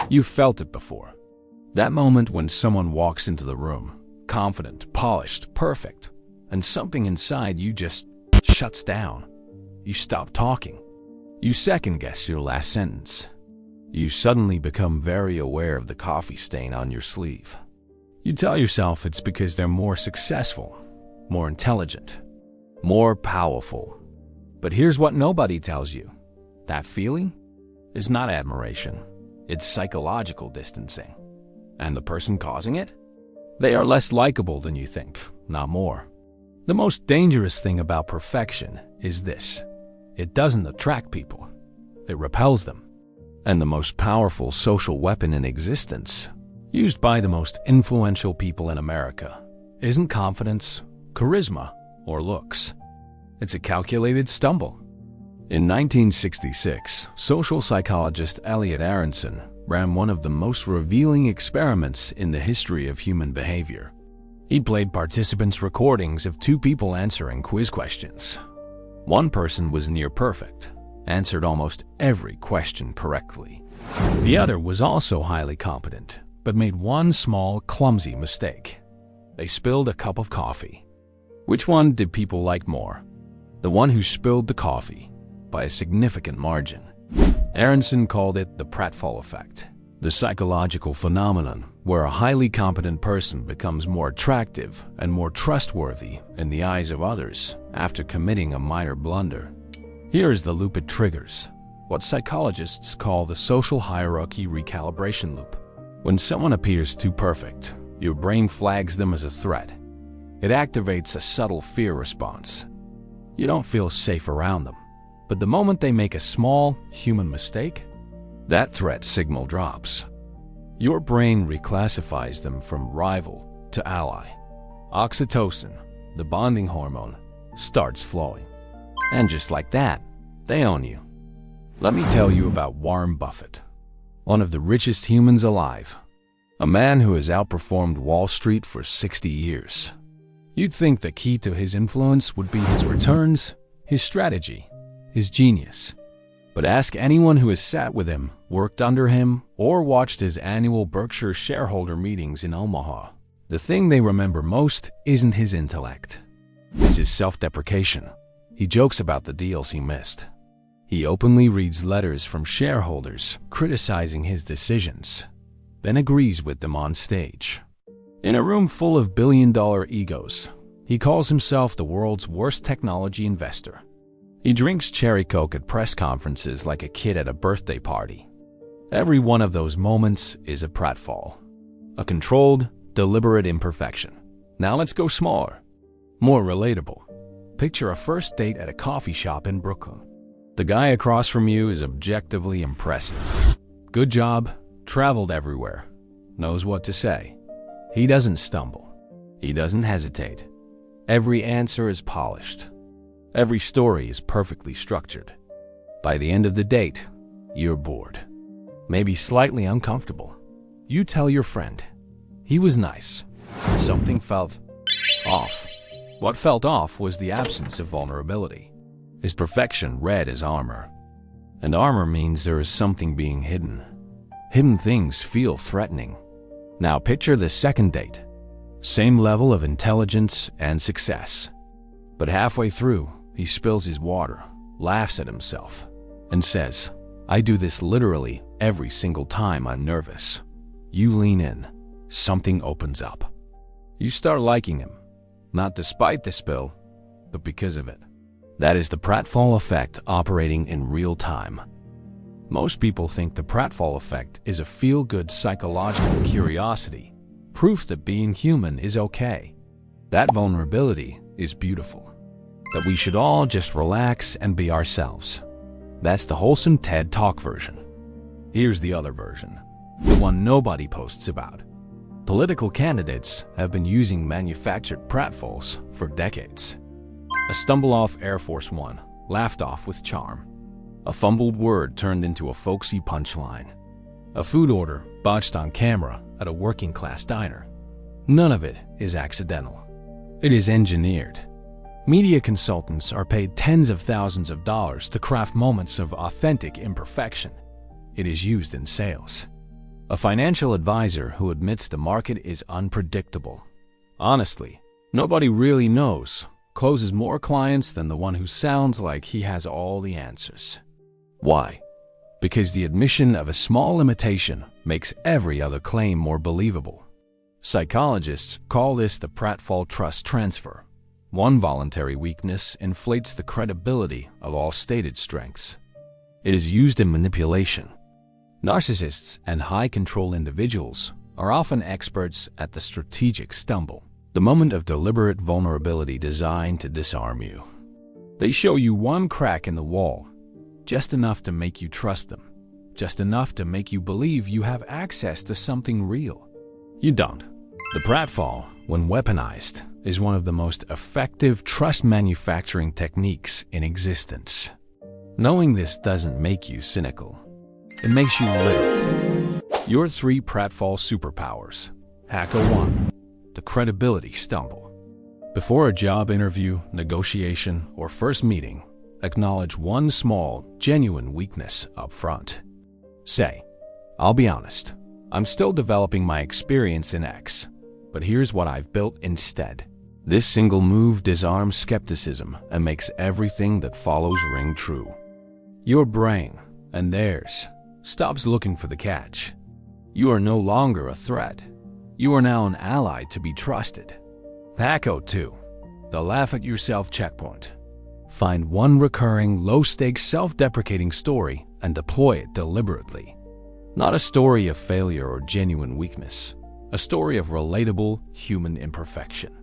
You've felt it before. That moment when someone walks into the room, confident, polished, perfect, and something inside you just shuts down. You stop talking. You second-guess your last sentence. You suddenly become very aware of the coffee stain on your sleeve. You tell yourself it's because they're more successful, more intelligent, more powerful. But here's what nobody tells you. That feeling is not admiration. It's psychological distancing. And the person causing it? They are less likable than you think, not more. The most dangerous thing about perfection is this. It doesn't attract people. It repels them. And the most powerful social weapon in existence, used by the most influential people in America, isn't confidence, charisma, or looks. It's a calculated stumble. In 1966, social psychologist Elliot Aronson ran one of the most revealing experiments in the history of human behavior. He played participants recordings of two people answering quiz questions. One person was near perfect, answered almost every question correctly. The other was also highly competent, but made one small, clumsy mistake. They spilled a cup of coffee. Which one did people like more? The one who spilled the coffee, by a significant margin. Aronson called it the Pratfall Effect, the psychological phenomenon where a highly competent person becomes more attractive and more trustworthy in the eyes of others after committing a minor blunder. Here is the loop it triggers, what psychologists call the social hierarchy recalibration loop. When someone appears too perfect, your brain flags them as a threat. It activates a subtle fear response. You don't feel safe around them. But the moment they make a small, human mistake, that threat signal drops. Your brain reclassifies them from rival to ally. Oxytocin, the bonding hormone, starts flowing. And just like that, they own you. Let me tell you about Warren Buffett, one of the richest humans alive, a man who has outperformed Wall Street for 60 years. You'd think the key to his influence would be his returns, his strategy, his genius. But ask anyone who has sat with him, worked under him, or watched his annual Berkshire shareholder meetings in Omaha. The thing they remember most isn't his intellect. It's his self-deprecation. He jokes about the deals he missed. He openly reads letters from shareholders criticizing his decisions, then agrees with them on stage. In a room full of billion-dollar egos, he calls himself the world's worst technology investor. He drinks cherry Coke at press conferences like a kid at a birthday party. Every one of those moments is a pratfall, a controlled, deliberate imperfection. Now let's go smaller, more relatable. Picture a first date at a coffee shop in Brooklyn. The guy across from you is objectively impressive. Good job, traveled everywhere, knows what to say. He doesn't stumble. He doesn't hesitate. Every answer is polished. Every story is perfectly structured. By the end of the date, you're bored, maybe slightly uncomfortable. You tell your friend, he was nice, but something felt off. What felt off was the absence of vulnerability. His perfection read as armor. And armor means there is something being hidden. Hidden things feel threatening. Now picture the second date. Same level of intelligence and success. But halfway through, he spills his water, laughs at himself, and says, "I do this literally every single time I'm nervous." You lean in. Something opens up. You start liking him, not despite the spill, but because of it. That is the Pratfall Effect operating in real time. Most people think the Pratfall Effect is a feel-good psychological curiosity, proof that being human is okay. That vulnerability is beautiful. That we should all just relax and be ourselves. That's the wholesome TED Talk version. Here's the other version, the one nobody posts about. Political candidates have been using manufactured pratfalls for decades. A stumble-off Air Force One, laughed off with charm. A fumbled word turned into a folksy punchline. A food order botched on camera at a working-class diner. None of it is accidental. It is engineered. Media consultants are paid tens of thousands of dollars to craft moments of authentic imperfection. It is used in sales. A financial advisor who admits the market is unpredictable. Honestly, nobody really knows, closes more clients than the one who sounds like he has all the answers. Why? Because the admission of a small limitation makes every other claim more believable. Psychologists call this the Pratfall trust transfer. One voluntary weakness inflates the credibility of all stated strengths. It is used in manipulation. Narcissists and high-control individuals are often experts at the strategic stumble, the moment of deliberate vulnerability designed to disarm you. They show you one crack in the wall, just enough to make you trust them, just enough to make you believe you have access to something real. You don't. The pratfall, when weaponized, is one of the most effective trust manufacturing techniques in existence. Knowing this doesn't make you cynical. It makes you live. Your 3 pratfall superpowers. Hacker 1. The credibility stumble. Before a job interview, negotiation, or first meeting, acknowledge one small, genuine weakness up front. Say, I'll be honest, I'm still developing my experience in X, but here's what I've built instead. This single move disarms skepticism and makes everything that follows ring true. Your brain, and theirs, stops looking for the catch. You are no longer a threat. You are now an ally to be trusted. Hacker 2. The laugh at yourself checkpoint. Find one recurring, low-stakes, self-deprecating story and deploy it deliberately. Not a story of failure or genuine weakness, a story of relatable human imperfection.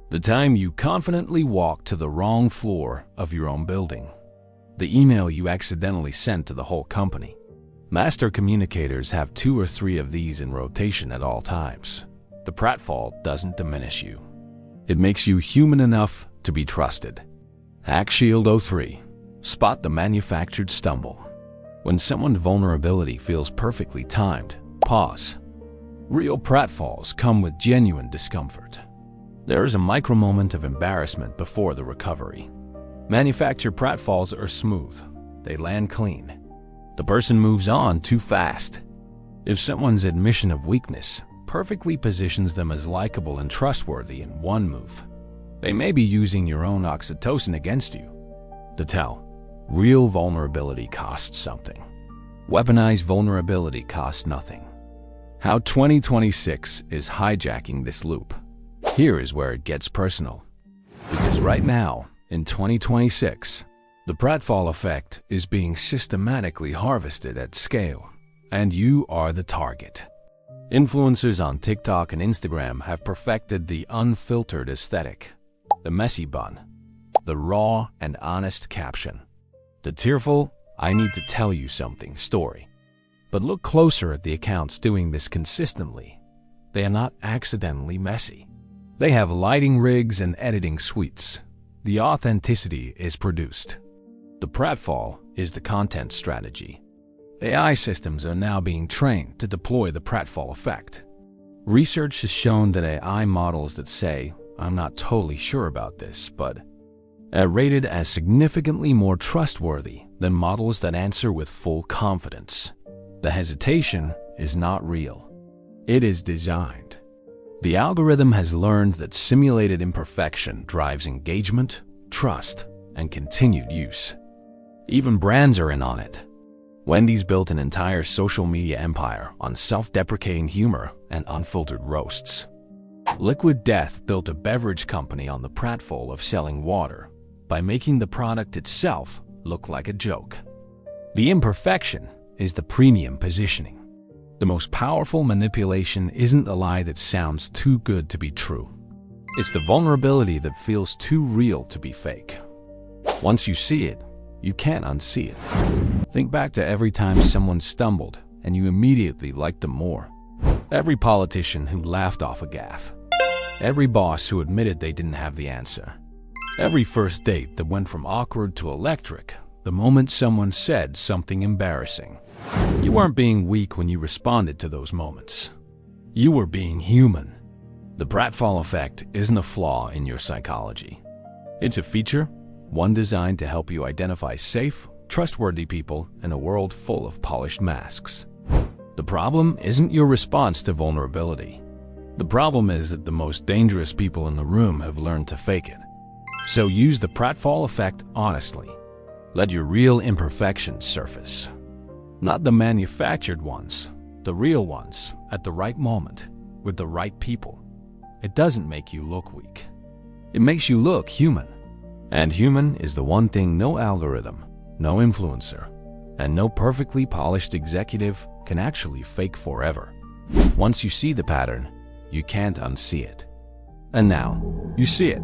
The time you confidently walked to the wrong floor of your own building. The email you accidentally sent to the whole company. Master communicators have 2 or 3 of these in rotation at all times. The pratfall doesn't diminish you. It makes you human enough to be trusted. Hack Shield 03. Spot the manufactured stumble. When someone's vulnerability feels perfectly timed, pause. Real pratfalls come with genuine discomfort. There is a micro moment of embarrassment before the recovery. Manufactured pratfalls are smooth. They land clean. The person moves on too fast. If someone's admission of weakness perfectly positions them as likable and trustworthy in one move, they may be using your own oxytocin against you. To tell, real vulnerability costs something. Weaponized vulnerability costs nothing. How 2026 is hijacking this loop. Here is where it gets personal. Because right now, in 2026, the Pratfall Effect is being systematically harvested at scale, and you are the target. Influencers on TikTok and Instagram have perfected the unfiltered aesthetic, the messy bun, the raw and honest caption, the tearful, I need to tell you something story. But look closer at the accounts doing this consistently. They are not accidentally messy. They have lighting rigs and editing suites. The authenticity is produced. The pratfall is the content strategy. AI systems are now being trained to deploy the pratfall effect. Research has shown that AI models that say, I'm not totally sure about this, but are rated as significantly more trustworthy than models that answer with full confidence. The hesitation is not real. It is designed. The algorithm has learned that simulated imperfection drives engagement, trust, and continued use. Even brands are in on it. Wendy's built an entire social media empire on self-deprecating humor and unfiltered roasts. Liquid Death built a beverage company on the pratfall of selling water by making the product itself look like a joke. The imperfection is the premium positioning. The most powerful manipulation isn't the lie that sounds too good to be true. It's the vulnerability that feels too real to be fake. Once you see it, you can't unsee it. Think back to every time someone stumbled and you immediately liked them more. Every politician who laughed off a gaffe. Every boss who admitted they didn't have the answer. Every first date that went from awkward to electric the moment someone said something embarrassing. You weren't being weak when you responded to those moments. You were being human. The pratfall effect isn't a flaw in your psychology. It's a feature, one designed to help you identify safe, trustworthy people in a world full of polished masks. The The problem isn't your response to vulnerability. The problem is that the most dangerous people in the room have learned to fake it. So use the Pratfall Effect honestly. Let your real imperfections surface. Not the manufactured ones, the real ones, at the right moment, with the right people. It doesn't make you look weak. It makes you look human. And human is the one thing no algorithm, no influencer, and no perfectly polished executive can actually fake forever. Once you see the pattern, you can't unsee it. And now, you see it.